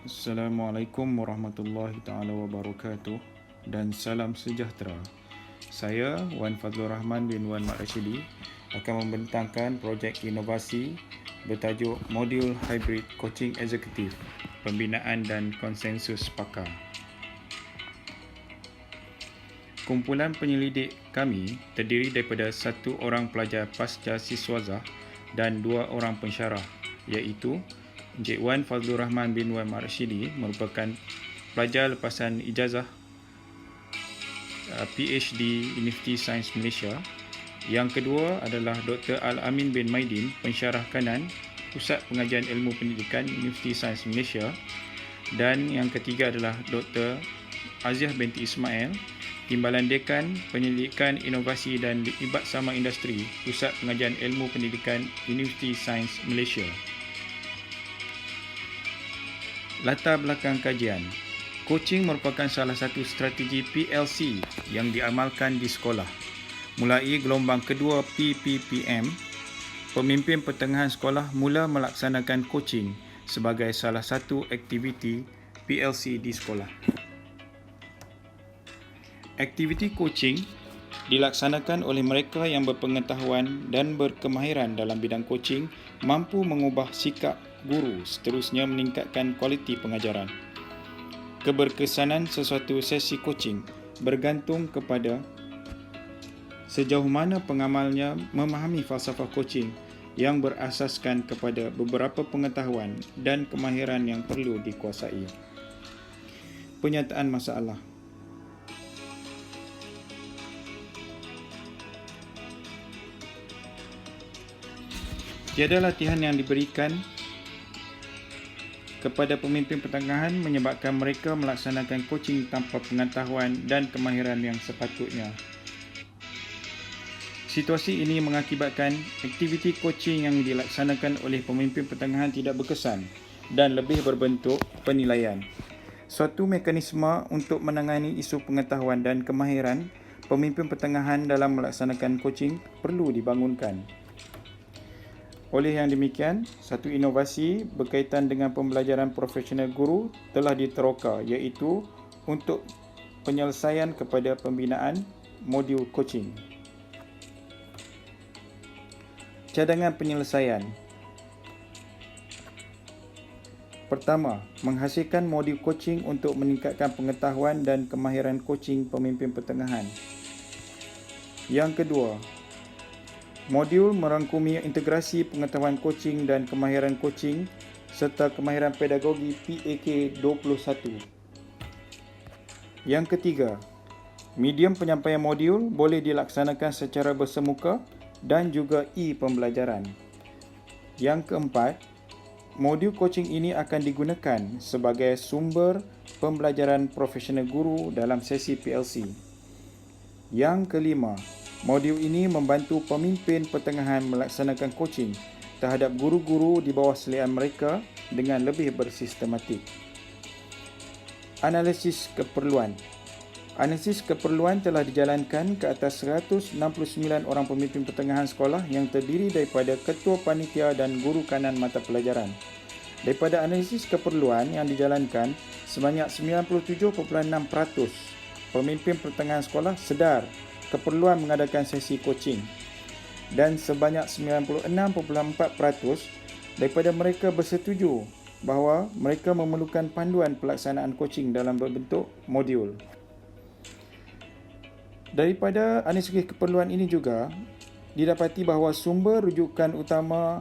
Assalamualaikum warahmatullahi taala wabarakatuh dan salam sejahtera. Saya Wan Fazlur Rahman bin Wan Mat Rashidi akan membentangkan projek inovasi bertajuk Modul Hybrid Coaching Eksekutif, Pembinaan dan Konsensus Pakar. Kumpulan penyelidik kami terdiri daripada 1 orang pelajar pasca siswazah dan 2 orang pensyarah, iaitu Encik Wan Fazlur Rahman bin Wan Mat Rashidi merupakan pelajar lepasan ijazah PhD Universiti Sains Malaysia. Yang kedua adalah Dr. Al-Amin bin Maidin, pensyarah kanan Pusat Pengajian Ilmu Pendidikan Universiti Sains Malaysia. Dan yang ketiga adalah Dr. Aziah binti Ismail, Timbalan Dekan Penyelidikan Inovasi dan Libat Sama Industri Pusat Pengajian Ilmu Pendidikan Universiti Sains Malaysia. Latar belakang kajian. Coaching merupakan salah satu strategi PLC yang diamalkan di sekolah. Mulai gelombang kedua PPPM, pemimpin pertengahan sekolah mula melaksanakan coaching sebagai salah satu aktiviti PLC di sekolah. Aktiviti coaching dilaksanakan oleh mereka yang berpengetahuan dan berkemahiran dalam bidang coaching mampu mengubah sikap guru, seterusnya meningkatkan kualiti pengajaran. Keberkesanan sesuatu sesi coaching bergantung kepada sejauh mana pengamalnya memahami falsafah coaching yang berasaskan kepada beberapa pengetahuan dan kemahiran yang perlu dikuasai. Penyataan masalah. Tiada latihan yang diberikan kepada pemimpin pertengahan menyebabkan mereka melaksanakan coaching tanpa pengetahuan dan kemahiran yang sepatutnya. Situasi ini mengakibatkan aktiviti coaching yang dilaksanakan oleh pemimpin pertengahan tidak berkesan dan lebih berbentuk penilaian. Suatu mekanisme untuk menangani isu pengetahuan dan kemahiran pemimpin pertengahan dalam melaksanakan coaching perlu dibangunkan. Oleh yang demikian, satu inovasi berkaitan dengan pembelajaran profesional guru telah diteroka, iaitu untuk penyelesaian kepada pembinaan modul coaching. Cadangan penyelesaian. Pertama, menghasilkan modul coaching untuk meningkatkan pengetahuan dan kemahiran coaching pemimpin pertengahan. Yang kedua, modul merangkumi integrasi pengetahuan coaching dan kemahiran coaching serta kemahiran pedagogi PAK 21. Yang ketiga, medium penyampaian modul boleh dilaksanakan secara bersemuka dan juga e-pembelajaran. Yang keempat, modul coaching ini akan digunakan sebagai sumber pembelajaran profesional guru dalam sesi PLC. Yang kelima, modul ini membantu pemimpin pertengahan melaksanakan coaching terhadap guru-guru di bawah selian mereka dengan lebih bersistematik. Analisis keperluan. Analisis keperluan telah dijalankan ke atas 169 orang pemimpin pertengahan sekolah yang terdiri daripada ketua panitia dan guru kanan mata pelajaran. Daripada analisis keperluan yang dijalankan, sebanyak 97.6% pemimpin pertengahan sekolah sedar keperluan mengadakan sesi coaching dan sebanyak 96.4% daripada mereka bersetuju bahawa mereka memerlukan panduan pelaksanaan coaching dalam berbentuk modul. Daripada analisis keperluan ini juga didapati bahawa sumber rujukan utama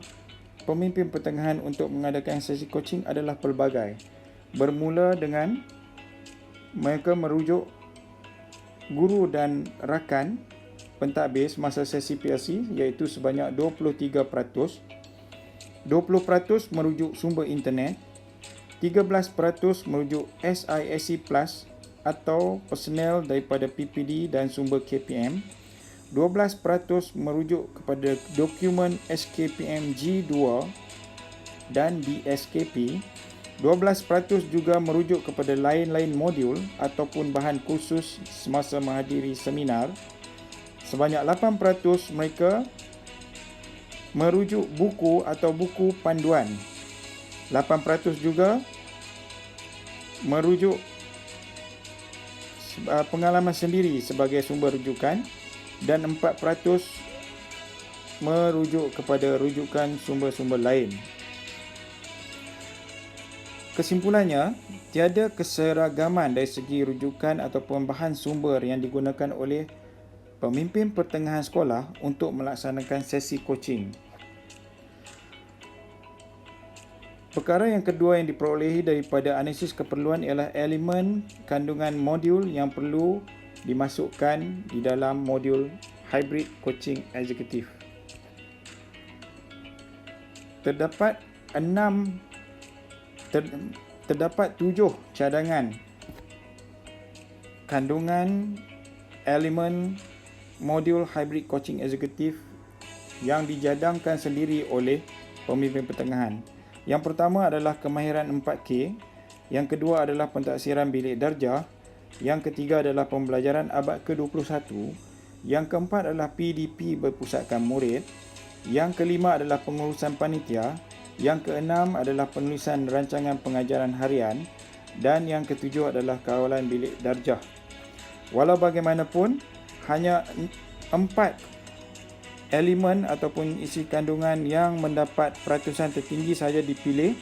pemimpin pertengahan untuk mengadakan sesi coaching adalah pelbagai. Bermula dengan mereka merujuk guru dan rakan pentadbir masa sesi PLC iaitu sebanyak 23%, 20% merujuk sumber internet, 13% merujuk SISC Plus atau personel daripada PPD dan sumber KPM, 12% merujuk kepada dokumen SKPM G2 dan DSKP, 12% juga merujuk kepada lain-lain modul ataupun bahan khusus semasa menghadiri seminar. Sebanyak 8% mereka merujuk buku atau buku panduan. 8% juga merujuk pengalaman sendiri sebagai sumber rujukan, dan 4% merujuk kepada rujukan sumber-sumber lain. Kesimpulannya, tiada keseragaman dari segi rujukan ataupun bahan sumber yang digunakan oleh pemimpin pertengahan sekolah untuk melaksanakan sesi coaching. Perkara yang kedua yang diperolehi daripada analisis keperluan ialah elemen kandungan modul yang perlu dimasukkan di dalam modul hybrid coaching eksekutif. Terdapat 7 cadangan kandungan elemen modul hybrid coaching eksekutif yang dijadangkan sendiri oleh pemimpin pertengahan. Yang pertama adalah kemahiran 4K, yang kedua adalah pentaksiran bilik darjah, yang ketiga adalah pembelajaran abad ke-21, yang keempat adalah PDP berpusatkan murid, yang kelima adalah pengurusan panitia, yang keenam adalah penulisan rancangan pengajaran harian, dan yang ketujuh adalah kawalan bilik darjah. Walau bagaimanapun, hanya 4 elemen ataupun isi kandungan yang mendapat peratusan tertinggi saja dipilih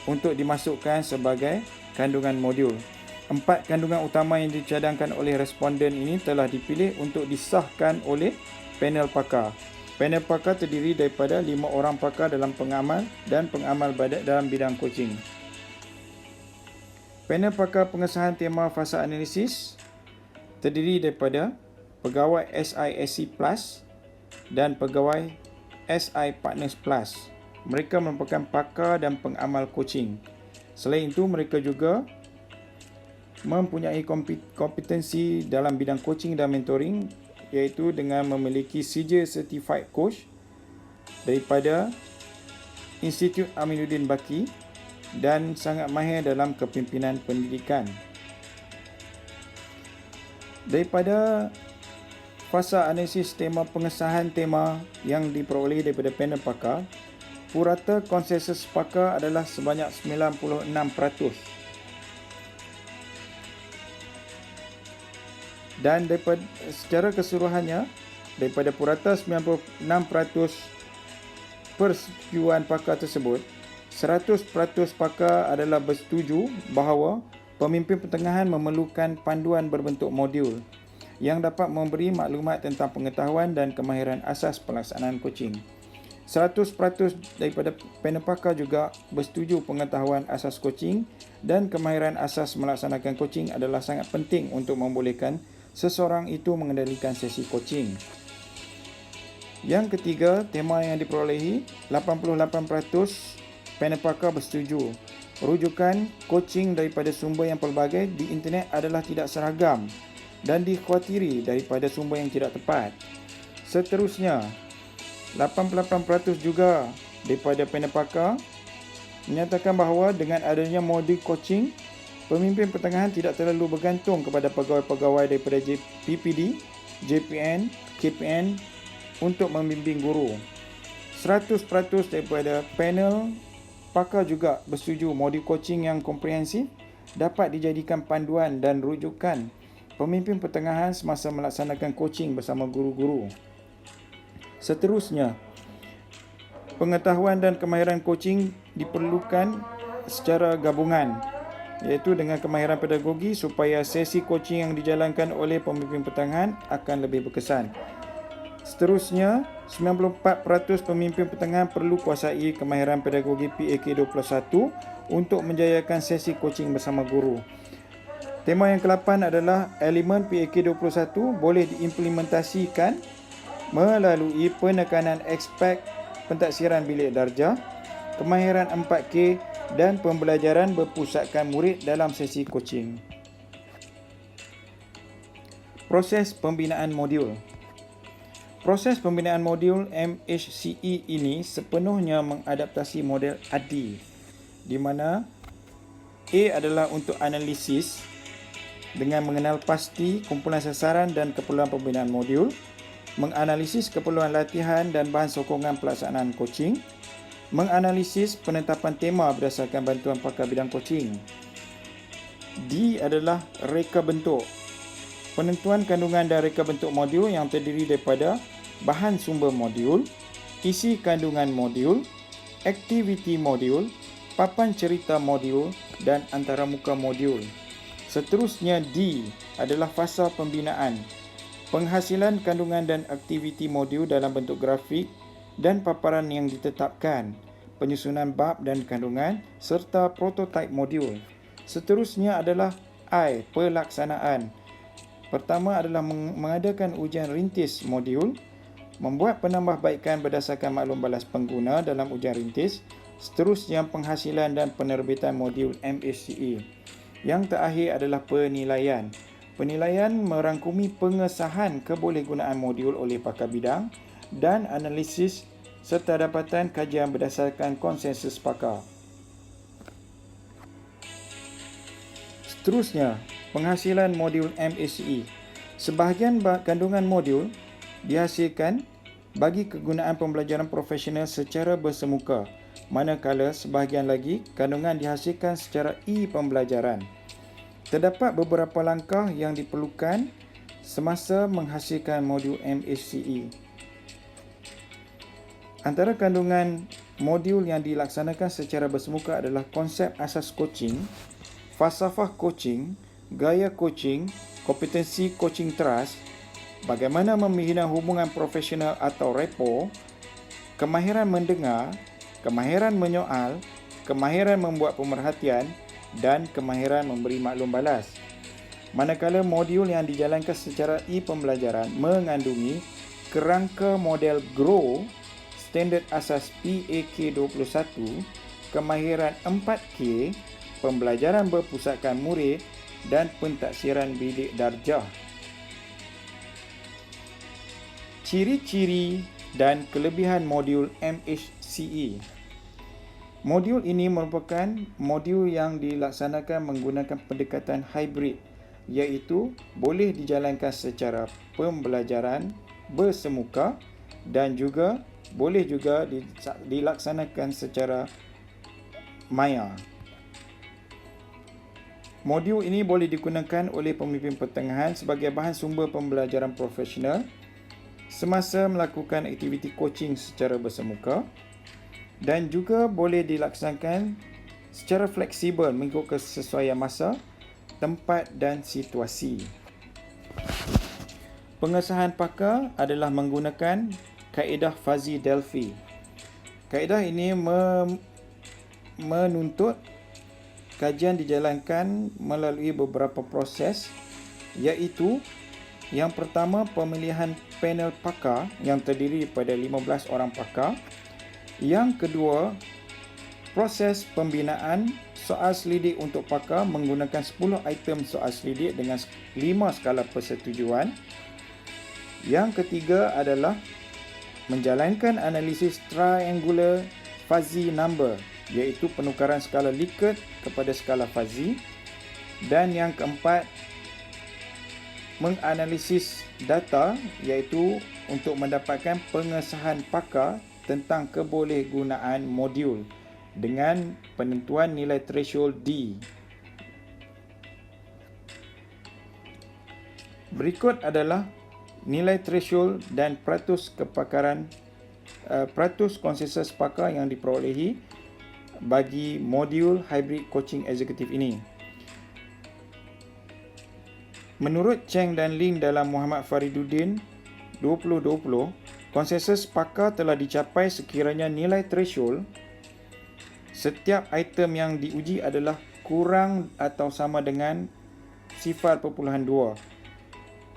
untuk dimasukkan sebagai kandungan modul. 4 kandungan utama yang dicadangkan oleh responden ini telah dipilih untuk disahkan oleh panel pakar. Panel pakar terdiri daripada 5 orang pakar dalam pengamal dan pengamal dalam bidang coaching. Panel pakar pengesahan tema fasa analisis terdiri daripada pegawai SISC Plus dan pegawai SI Partners Plus. Mereka merupakan pakar dan pengamal coaching. Selain itu, mereka juga mempunyai kompetensi dalam bidang coaching dan mentoring, iaitu dengan memiliki sijil Certified Coach daripada Institut Aminuddin Baki dan sangat mahir dalam kepimpinan pendidikan. Daripada fasa analisis tema pengesahan tema yang diperoleh daripada panel pakar, purata konsensus pakar adalah sebanyak 96%. Dan daripada secara keseluruhannya, daripada purata 96% persetujuan pakar tersebut, 100% pakar adalah bersetuju bahawa pemimpin pertengahan memerlukan panduan berbentuk modul yang dapat memberi maklumat tentang pengetahuan dan kemahiran asas pelaksanaan coaching. 100% daripada panel pakar juga bersetuju pengetahuan asas coaching dan kemahiran asas melaksanakan coaching adalah sangat penting untuk membolehkan seseorang itu mengendalikan sesi coaching. Yang ketiga, tema yang diperolehi, 88% panel pakar bersetuju. Rujukan coaching daripada sumber yang pelbagai di internet adalah tidak seragam dan dikhawatiri daripada sumber yang tidak tepat. Seterusnya, 88% juga daripada panel pakar menyatakan bahawa dengan adanya modul coaching, pemimpin pertengahan tidak terlalu bergantung kepada pegawai-pegawai daripada PPD, JPN, KPN untuk membimbing guru. 100% daripada panel pakar juga bersetuju modul coaching yang komprehensif dapat dijadikan panduan dan rujukan pemimpin pertengahan semasa melaksanakan coaching bersama guru-guru. Seterusnya, pengetahuan dan kemahiran coaching diperlukan secara gabungan, iaitu dengan kemahiran pedagogi supaya sesi coaching yang dijalankan oleh pemimpin pertengahan akan lebih berkesan. Seterusnya, 94% pemimpin pertengahan perlu kuasai kemahiran pedagogi PAK21 untuk menjayakan sesi coaching bersama guru. Tema yang ke-8 adalah elemen PAK21 boleh diimplementasikan melalui penekanan aspek pentaksiran bilik darjah, kemahiran 4K dan pembelajaran berpusatkan murid dalam sesi coaching. Proses pembinaan modul. Proses pembinaan modul MHCE ini sepenuhnya mengadaptasi model ADDIE, di mana A adalah untuk analisis dengan mengenal pasti kumpulan sasaran dan keperluan pembinaan modul, menganalisis keperluan latihan dan bahan sokongan pelaksanaan coaching, menganalisis penetapan tema berdasarkan bantuan pakar bidang coaching. D adalah reka bentuk. Penentuan kandungan dan reka bentuk modul yang terdiri daripada bahan sumber modul, isi kandungan modul, aktiviti modul, papan cerita modul dan antaramuka modul. Seterusnya D adalah fasa pembinaan. Penghasilan kandungan dan aktiviti modul dalam bentuk grafik dan paparan yang ditetapkan, penyusunan bab dan kandungan serta prototipe modul. Seterusnya adalah I, pelaksanaan. Pertama adalah mengadakan ujian rintis modul, membuat penambahbaikan berdasarkan maklum balas pengguna dalam ujian rintis. Seterusnya penghasilan dan penerbitan modul MSCE. Yang terakhir adalah penilaian. Penilaian merangkumi pengesahan kebolehgunaan modul oleh pakar bidang dan analisis serta dapatan kajian berdasarkan konsensus pakar. Seterusnya, penghasilan modul MSCE. Sebahagian kandungan modul dihasilkan bagi kegunaan pembelajaran profesional secara bersemuka, manakala sebahagian lagi kandungan dihasilkan secara e-pembelajaran. Terdapat beberapa langkah yang diperlukan semasa menghasilkan modul MSCE. Antara kandungan modul yang dilaksanakan secara bersemuka adalah konsep asas coaching, falsafah coaching, gaya coaching, kompetensi coaching trust, bagaimana membina hubungan profesional atau rapport, kemahiran mendengar, kemahiran menyoal, kemahiran membuat pemerhatian dan kemahiran memberi maklum balas. Manakala modul yang dijalankan secara e-pembelajaran mengandungi kerangka model GROW, standard asas PAK 21, kemahiran 4K, pembelajaran berpusatkan murid dan pentaksiran bilik darjah. Ciri-ciri dan kelebihan modul MSCE. Modul ini merupakan modul yang dilaksanakan menggunakan pendekatan hybrid, iaitu boleh dijalankan secara pembelajaran bersemuka dan juga boleh juga dilaksanakan secara maya. Modul ini boleh digunakan oleh pemimpin pertengahan sebagai bahan sumber pembelajaran profesional semasa melakukan aktiviti coaching secara bersemuka dan juga boleh dilaksanakan secara fleksibel mengikut kesesuaian masa, tempat dan situasi. Pengesahan pakar adalah menggunakan kaedah Fuzzy Delphi. Kaedah ini menuntut kajian dijalankan melalui beberapa proses, iaitu yang pertama pemilihan panel pakar yang terdiri daripada 15 orang pakar. Yang kedua, proses pembinaan soal selidik untuk pakar menggunakan 10 item soal selidik dengan 5 skala persetujuan. Yang ketiga adalah menjalankan analisis triangular fuzzy number, iaitu penukaran skala Likert kepada skala fuzzy. Dan yang keempat, menganalisis data, iaitu untuk mendapatkan pengesahan pakar tentang kebolehgunaan modul dengan penentuan nilai threshold D. Berikut adalah nilai threshold dan peratus kepakaran, peratus konsensus pakar yang diperolehi bagi modul hybrid coaching eksekutif ini. Menurut Cheng dan Ling dalam Muhammad Fariduddin 2020, konsensus pakar telah dicapai sekiranya nilai threshold setiap item yang diuji adalah kurang atau sama dengan 0.2.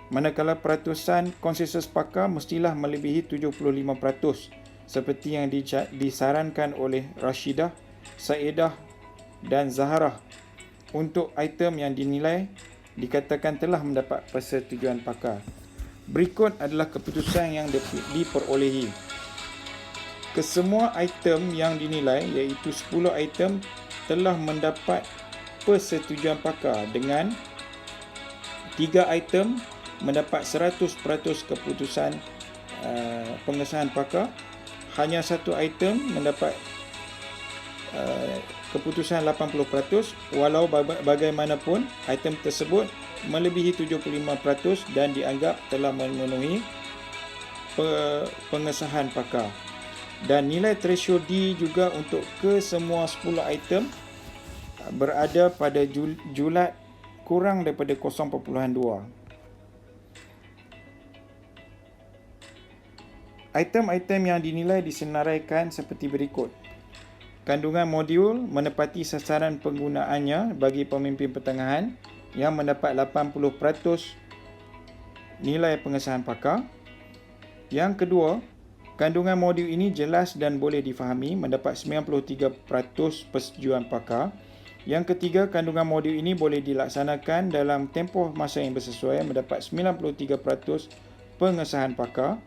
Manakala peratusan konsensus pakar mestilah melebihi 75%, seperti yang disarankan oleh Rashidah, Saeedah dan Zaharah untuk item yang dinilai dikatakan telah mendapat persetujuan pakar. Berikut adalah keputusan yang diperolehi. Kesemua item yang dinilai, iaitu 10 item, telah mendapat persetujuan pakar dengan 3 item mendapat 100% keputusan pengesahan pakar, hanya 1 item mendapat keputusan 80%, walau bagaimanapun item tersebut melebihi 75% dan dianggap telah memenuhi pengesahan pakar. Dan nilai threshold D juga untuk kesemua 10 item berada pada julat kurang daripada 0.2. Item-item yang dinilai disenaraikan seperti berikut. Kandungan modul menepati sasaran penggunaannya bagi pemimpin pertengahan yang mendapat 80% nilai pengesahan pakar. Yang kedua, kandungan modul ini jelas dan boleh difahami, mendapat 93% persetujuan pakar. Yang ketiga, kandungan modul ini boleh dilaksanakan dalam tempoh masa yang bersesuaian, mendapat 93% pengesahan pakar.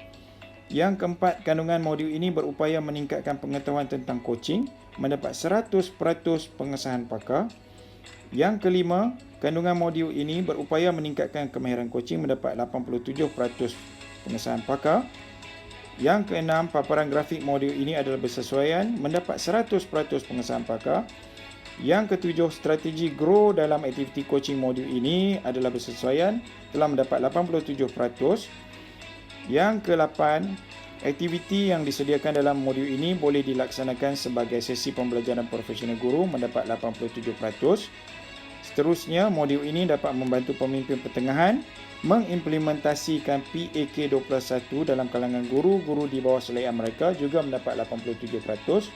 Yang keempat, kandungan modul ini berupaya meningkatkan pengetahuan tentang coaching, mendapat 100% pengesahan pakar. Yang kelima, kandungan modul ini berupaya meningkatkan kemahiran coaching, mendapat 87% pengesahan pakar. Yang keenam, paparan grafik modul ini adalah bersesuaian, mendapat 100% pengesahan pakar. Yang ketujuh, strategi grow dalam aktiviti coaching modul ini adalah bersesuaian, telah mendapat 87%. Yang ke-8, aktiviti yang disediakan dalam modul ini boleh dilaksanakan sebagai sesi pembelajaran profesional guru, mendapat 87%. Seterusnya, modul ini dapat membantu pemimpin pertengahan mengimplementasikan PAK21 dalam kalangan guru-guru di bawah selayan mereka, juga mendapat 87%.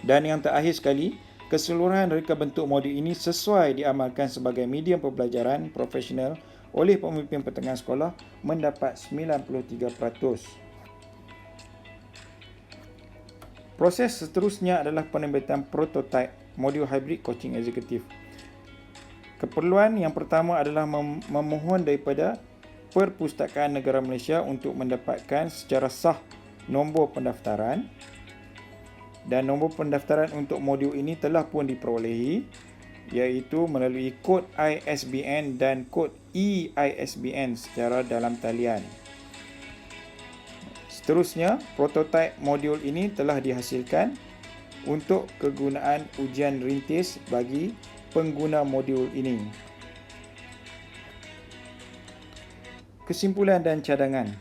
Dan yang terakhir sekali, keseluruhan reka bentuk modul ini sesuai diamalkan sebagai medium pembelajaran profesional oleh pemimpin pertengahan sekolah, mendapat 93%. Proses seterusnya adalah penerbitan prototipe modul hybrid coaching eksekutif. Keperluan yang pertama adalah memohon daripada Perpustakaan Negara Malaysia untuk mendapatkan secara sah nombor pendaftaran. Dan nombor pendaftaran untuk modul ini telah pun diperolehi, iaitu melalui kod ISBN dan kod EISBN secara dalam talian. Seterusnya, prototipe modul ini telah dihasilkan untuk kegunaan ujian rintis bagi pengguna modul ini. Kesimpulan dan cadangan.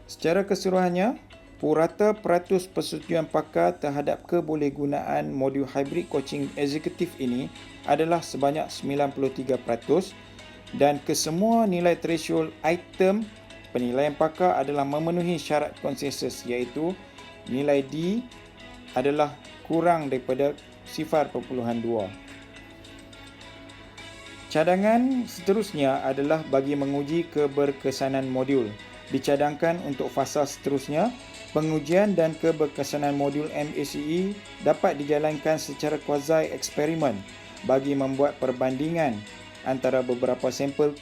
Secara keseluruhannya, purata peratus persetujuan pakar terhadap kebolehgunaan modul hybrid coaching eksekutif ini adalah sebanyak 93% dan kesemua nilai threshold item penilaian pakar adalah memenuhi syarat konsensus, iaitu nilai D adalah kurang daripada 0.2. Cadangan seterusnya adalah bagi menguji keberkesanan modul. Dicadangkan untuk fasa seterusnya, pengujian dan keberkesanan modul MACE dapat dijalankan secara kuasi eksperimen bagi membuat perbandingan antara beberapa sampel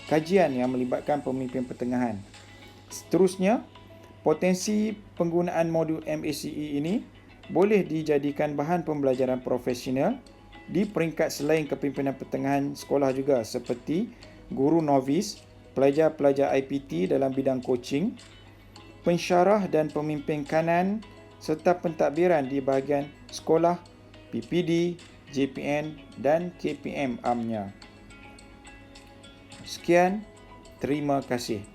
kajian yang melibatkan pemimpin pertengahan. Seterusnya, potensi penggunaan modul MACE ini boleh dijadikan bahan pembelajaran profesional di peringkat selain kepimpinan pertengahan sekolah juga, seperti guru novis, pelajar-pelajar IPT dalam bidang coaching, pensyarah dan pemimpin kanan serta pentadbiran di bahagian sekolah, PPD, JPN dan KPM amnya. Sekian, terima kasih.